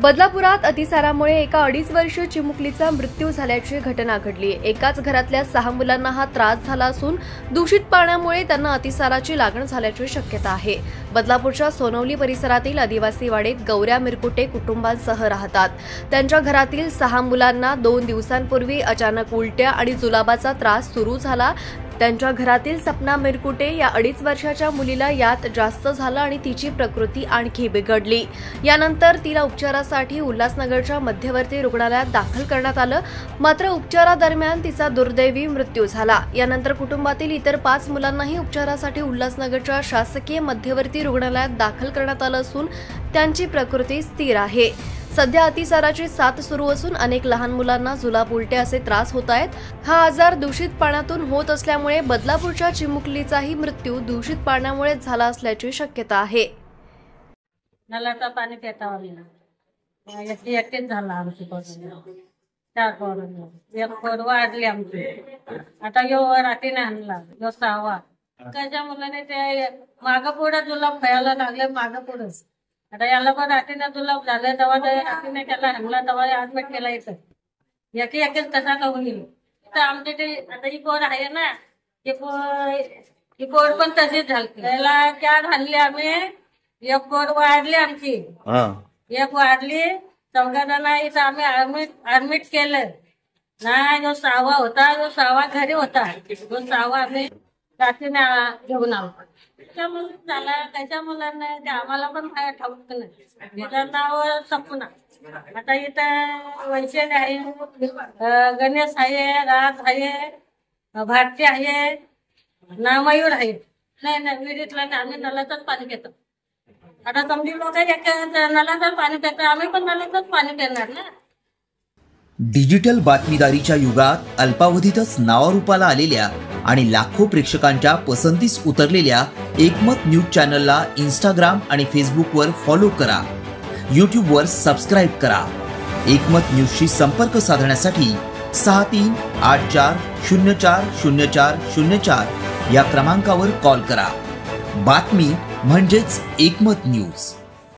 बदलापुरात अतिसारामुळे एका 2.5 वर्षीय चिमुकलीचा मृत्यू झाल्याची घटना घडली। एकाच घरातल्या 6 मुलांना हा त्रास झाला असून दूषित पाण्यामुळे त्यांना अतिसाराची लागण झाल्याची शक्यता आहे। बदलापूरच्या सोनवली परिसरातील आदिवासी वाडीत गौऱ्या मिरकुटे कुटुंबांसह राहतात। त्यांच्या घरातील 6 मुलांना 2 दिवसांपूर्वी अचानक उलट्या आणि जुलाबाचा त्रास सुरू झाला। त्यांच्या घरातील सपना मिरकुटे या 2.5 वर्षाच्या मुलीला यात जास्त झालं आणि तिची प्रकृती आणखी बिघडली। यानंतर तिला उपचारासाठी उल्हासनगरच्या मध्यवर्ती रुग्णालयात दाखल करण्यात आलं, मात्र उपचारादरम्यान तिचा दुर्दैवी मृत्यू झाला। यानंतर कुटुंबातील इतर 5 मुलांनाही उपचारासाठी उल्हासनगरच्या शासकीय मध्यवर्ती रुग्णालयात दाखल करण्यात आलं असून त्यांची प्रकृती स्थिर आहे। सध्या अतिसाराची साथ सुरू असून अनेक लहान मुलांना जुलाब उलटे असे त्रास होत आहेत। हा आजार दूषित पाण्यातून होत असल्यामुळे बदलापूरच्या चिमुकलीचाही मृत्यू दूषित पाण्यामुळे झाला असल्याची शक्यता आहे। नलाचं पाणी पिता एकटेच झाला आमची पासून 4 पोरं, एक पोर वाढली आमची। आता यो रात्रीने आणला यो 6वा। त्याच्या मुलाने ते मागं पुढे जुलाब खायला लागले, मागं पुढे। आता याला पण रात्रीने जुलाब झाले, तेव्हा रात्रीने त्याला आणला, तेव्हा ऍडमिट केला इथं। एकच कसा का होईल तर आमचे ते आता ही पोर आहे ना, ही पोर पण तशीच झाली। त्याला क्या घालली आम्ही, एक पोर वाढली आमची, एक वाढली, 14 जण इथं आम्ही ऍडमिट केलं ना। जो 6वा होता, जो 6वा घरी होता, जो 6वा आम्ही रात्रीने घेऊन आलो। त्याच्या मुलांना ते आम्हाला पण काय ठाऊक नाही। त्याचं नाव सपना। आता इथं वैशाली आहे, गणेश आहे, राज आहे, भारती आहे ना, मयूर आहे। नाही विहिरीतला नाही, आम्ही नलाचंच पाणी पितो। आता समजी लोक नलाचंच पाणी पितात, आम्ही पण नलाचंच पाणी पिणार ना। डिजिटल बातमीदारीच्या युगात अल्पावधीतच नावारूपाला आलेल्या आणि लाखो प्रेक्षकांच्या पसंतीस उतरलेल्या एकमत न्यूज चॅनलला इंस्टाग्राम आणि फेसबुकवर फॉलो करा, यूट्यूबवर सबस्क्राईब करा। एकमत न्यूजशी संपर्क साधण्यासाठी 6384040404 या क्रमांकावर कॉल करा। बातमी म्हणजेच एकमत न्यूज।